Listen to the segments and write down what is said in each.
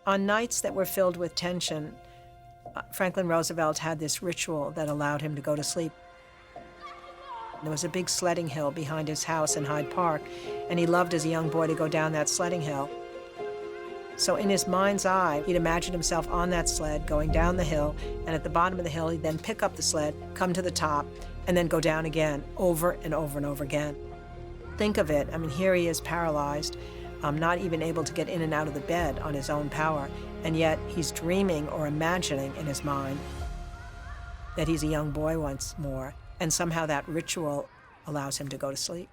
On nights that were filled with tension, Franklin Roosevelt had this ritual that allowed him to go to sleep. There was a big sledding hill behind his house in Hyde Park, and he loved as a young boy to go down that sledding hill. So in his mind's eye, he'd imagine himself on that sled going down the hill, and at the bottom of the hill, he'd then pick up the sled, come to the top, and then go down again, over and over and over again. Think of it, I mean, here he is paralyzed, not even able to get in and out of the bed on his own power, and yet he's dreaming or imagining in his mind that he's a young boy once more, and somehow that ritual allows him to go to sleep.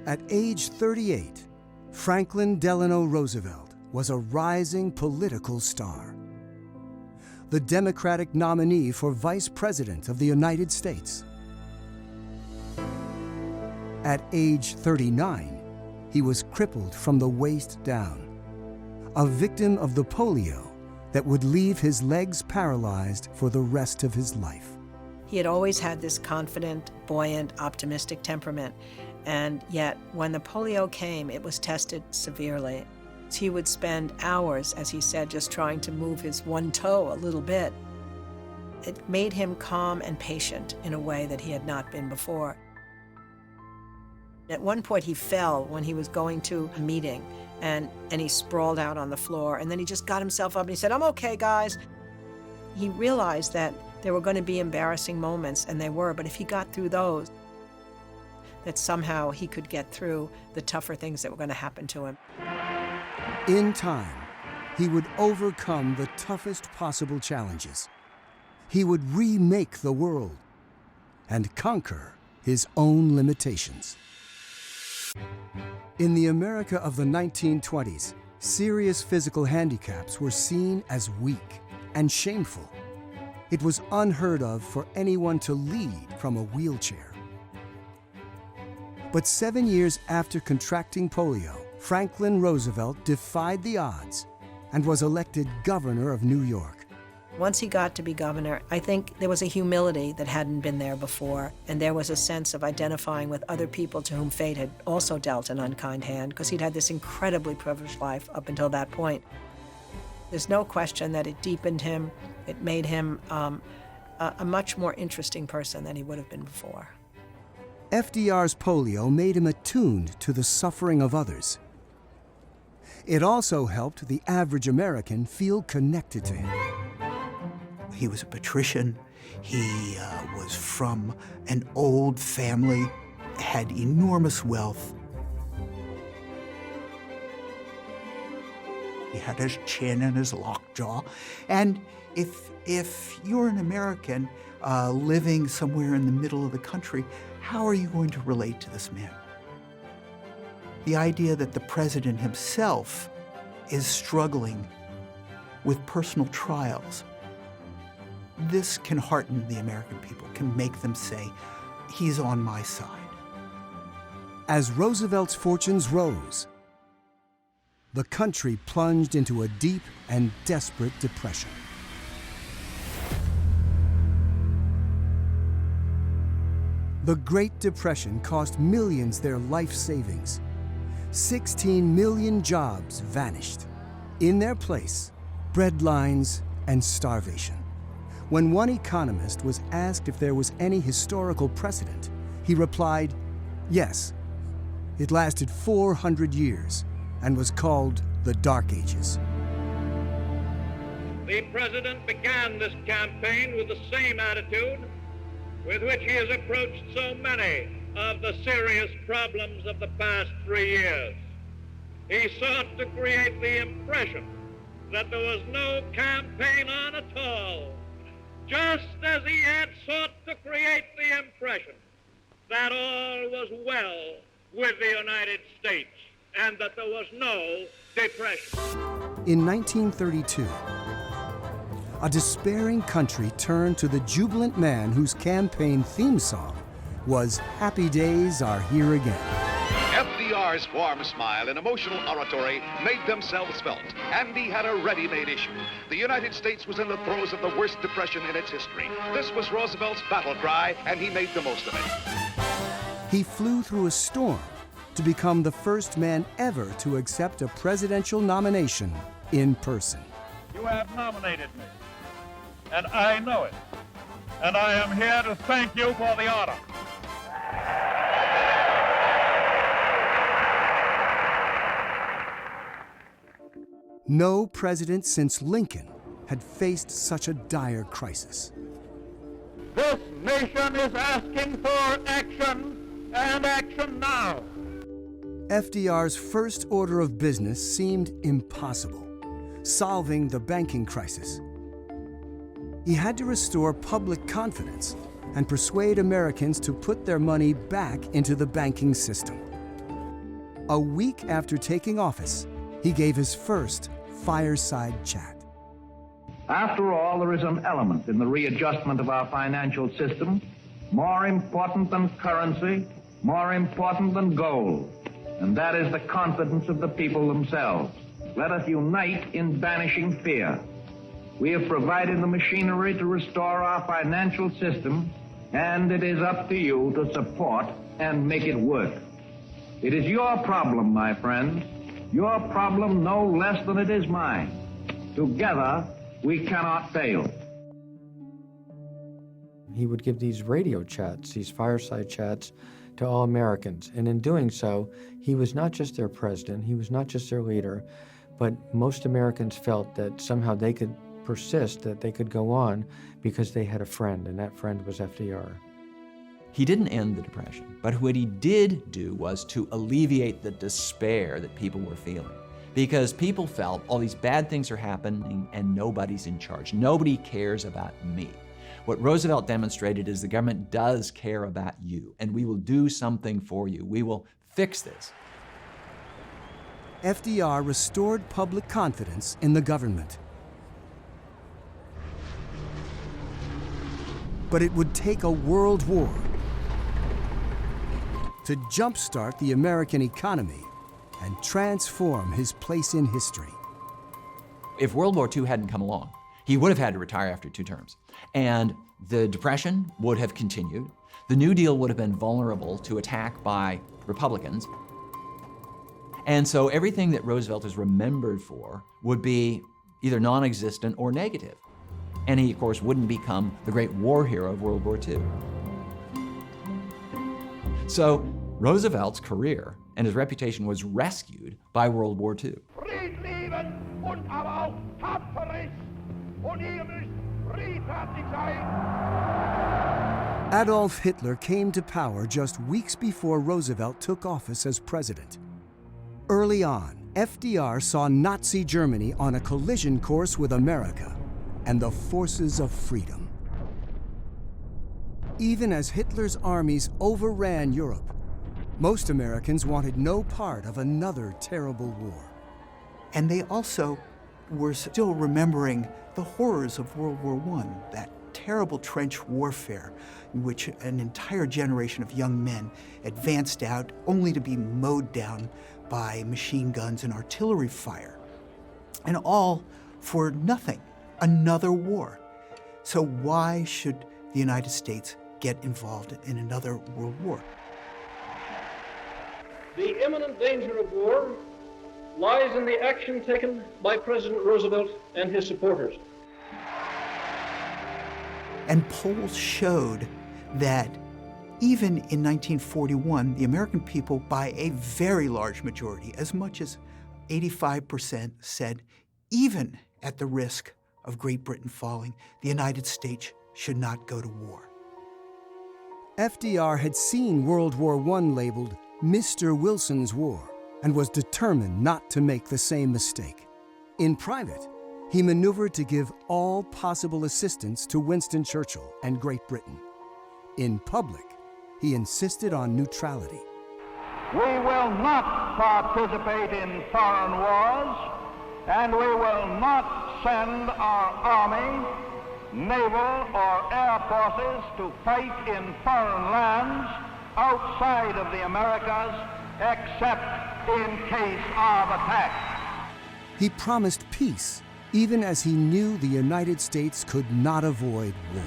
At age 38, Franklin Delano Roosevelt was a rising political star. The Democratic nominee for Vice President of the United States. At age 39, he was crippled from the waist down, a victim of the polio that would leave his legs paralyzed for the rest of his life. He had always had this confident, buoyant, optimistic temperament. And yet, when the polio came, it was tested severely. He would spend hours, as he said, just trying to move his one toe a little bit. It made him calm and patient in a way that he had not been before. At one point, he fell when he was going to a meeting, and he sprawled out on the floor, and then he just got himself up and he said, "I'm okay, guys." He realized that there were going to be embarrassing moments, and they were, but if he got through those, that somehow he could get through the tougher things that were going to happen to him. In time, he would overcome the toughest possible challenges. He would remake the world and conquer his own limitations. In the America of the 1920s, serious physical handicaps were seen as weak and shameful. It was unheard of for anyone to lead from a wheelchair. But 7 years after contracting polio, Franklin Roosevelt defied the odds and was elected governor of New York. Once he got to be governor, I think there was a humility that hadn't been there before, and there was a sense of identifying with other people to whom fate had also dealt an unkind hand, because he'd had this incredibly privileged life up until that point. There's no question that it deepened him. It made him a much more interesting person than he would have been before. FDR's polio made him attuned to the suffering of others. It also helped the average American feel connected to him. He was a patrician. He was from an old family, had enormous wealth. He had his chin and his lockjaw. And if you're an American living somewhere in the middle of the country, how are you going to relate to this man? The idea that the president himself is struggling with personal trials, this can hearten the American people, can make them say, he's on my side. As Roosevelt's fortunes rose, the country plunged into a deep and desperate depression. The Great Depression cost millions their life savings. 16 million jobs vanished. In their place, breadlines and starvation. When one economist was asked if there was any historical precedent, he replied, yes. It lasted 400 years and was called the Dark Ages. The president began this campaign with the same attitude with which he has approached so many of the serious problems of the past 3 years. He sought to create the impression that there was no campaign on at all, just as he had sought to create the impression that all was well with the United States and that there was no depression. In 1932, a despairing country turned to the jubilant man whose campaign theme song was "Happy Days Are Here Again." FDR's warm smile and emotional oratory made themselves felt, and he had a ready-made issue. The United States was in the throes of the worst depression in its history. This was Roosevelt's battle cry, and he made the most of it. He flew through a storm to become the first man ever to accept a presidential nomination in person. You have nominated me, and I know it. And I am here to thank you for the honor. No president since Lincoln had faced such a dire crisis. This nation is asking for action, and action now. FDR's first order of business seemed impossible: solving the banking crisis. He had to restore public confidence and persuade Americans to put their money back into the banking system. A week after taking office, he gave his first fireside chat. After all, there is an element in the readjustment of our financial system more important than currency, more important than gold, and that is the confidence of the people themselves. Let us unite in banishing fear. We have provided the machinery to restore our financial system, and it is up to you to support and make it work. It is your problem, my friends, your problem no less than it is mine. Together, we cannot fail. He would give these radio chats, these fireside chats, to all Americans. And in doing so, he was not just their president, he was not just their leader, but most Americans felt that somehow they could persist, that they could go on because they had a friend, and that friend was FDR. He didn't end the Depression, but what he did do was to alleviate the despair that people were feeling. Because people felt all these bad things are happening and nobody's in charge. Nobody cares about me. What Roosevelt demonstrated is the government does care about you, and we will do something for you. We will fix this. FDR restored public confidence in the government. But it would take a world war to jumpstart the American economy and transform his place in history. If World War II hadn't come along, he would have had to retire after 2 terms. And the Depression would have continued. The New Deal would have been vulnerable to attack by Republicans. And so everything that Roosevelt is remembered for would be either non-existent or negative. And he, of course, wouldn't become the great war hero of World War II. So Roosevelt's career and his reputation was rescued by World War II. Adolf Hitler came to power just weeks before Roosevelt took office as president. Early on, FDR saw Nazi Germany on a collision course with America and the forces of freedom. Even as Hitler's armies overran Europe, most Americans wanted no part of another terrible war. And they also were still remembering the horrors of World War I, that terrible trench warfare in which an entire generation of young men advanced out only to be mowed down by machine guns and artillery fire. And all for nothing, another war. So why should the United States get involved in another world war? The imminent danger of war lies in the action taken by President Roosevelt and his supporters. And polls showed that even in 1941, the American people, by a very large majority, as much as 85%, said, even at the risk of Great Britain falling, the United States should not go to war. FDR had seen World War I labeled Mr. Wilson's War and was determined not to make the same mistake. In private, he maneuvered to give all possible assistance to Winston Churchill and Great Britain. In public, he insisted on neutrality. We will not participate in foreign wars, and we will not send our army, naval, or air forces to fight in foreign lands outside of the Americas, except in case of attack. He promised peace, even as he knew the United States could not avoid war.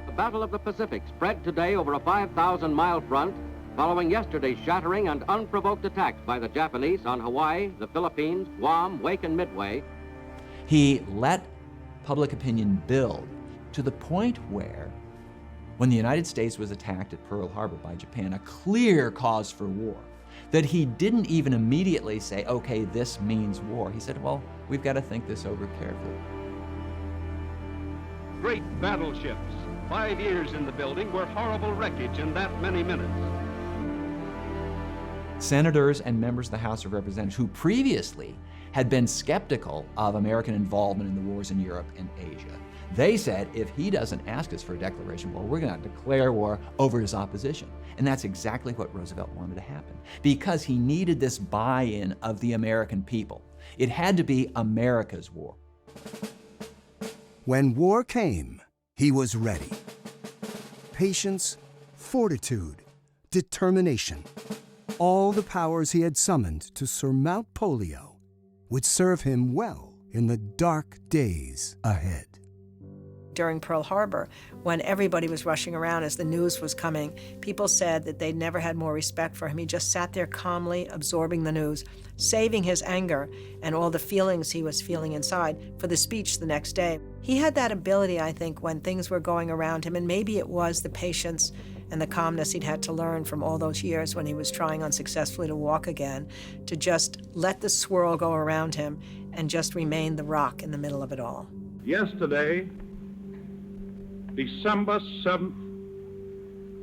The Battle of the Pacific spread today over a 5,000-mile front, following yesterday's shattering and unprovoked attacks by the Japanese on Hawaii, the Philippines, Guam, Wake, and Midway. He let public opinion build to the point where, when the United States was attacked at Pearl Harbor by Japan, a clear cause for war, that he didn't even immediately say, okay, this means war. He said, well, we've got to think this over carefully. Great battleships, 5 years in the building, were horrible wreckage in that many minutes. Senators and members of the House of Representatives who previously had been skeptical of American involvement in the wars in Europe and Asia, they said, if he doesn't ask us for a declaration of war, we're going to declare war over his opposition. And that's exactly what Roosevelt wanted to happen, because he needed this buy-in of the American people. It had to be America's war. When war came, he was ready. Patience, fortitude, determination. All the powers he had summoned to surmount polio would serve him well in the dark days ahead. During Pearl Harbor, when everybody was rushing around as the news was coming, people said that they'd never had more respect for him. He just sat there calmly absorbing the news, saving his anger and all the feelings he was feeling inside for the speech the next day. He had that ability, I think, when things were going around him, and maybe it was the patience and the calmness he'd had to learn from all those years when he was trying unsuccessfully to walk again, to just let the swirl go around him and just remain the rock in the middle of it all. Yesterday, December 7th,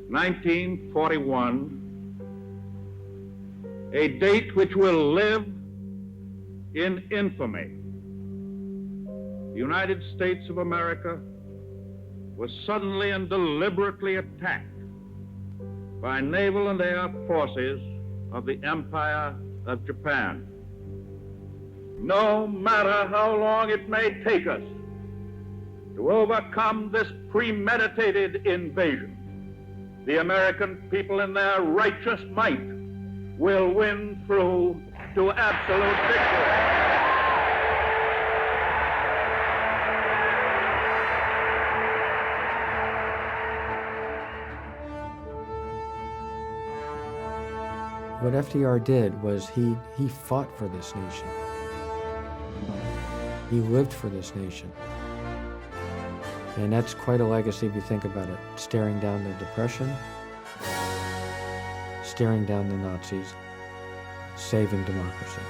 1941, a date which will live in infamy. The United States of America was suddenly and deliberately attacked by naval and air forces of the Empire of Japan. No matter how long it may take us to overcome this premeditated invasion, the American people in their righteous might will win through to absolute victory. What FDR did was he fought for this nation. He lived for this nation. And that's quite a legacy if you think about it. Staring down the Depression, staring down the Nazis, saving democracy.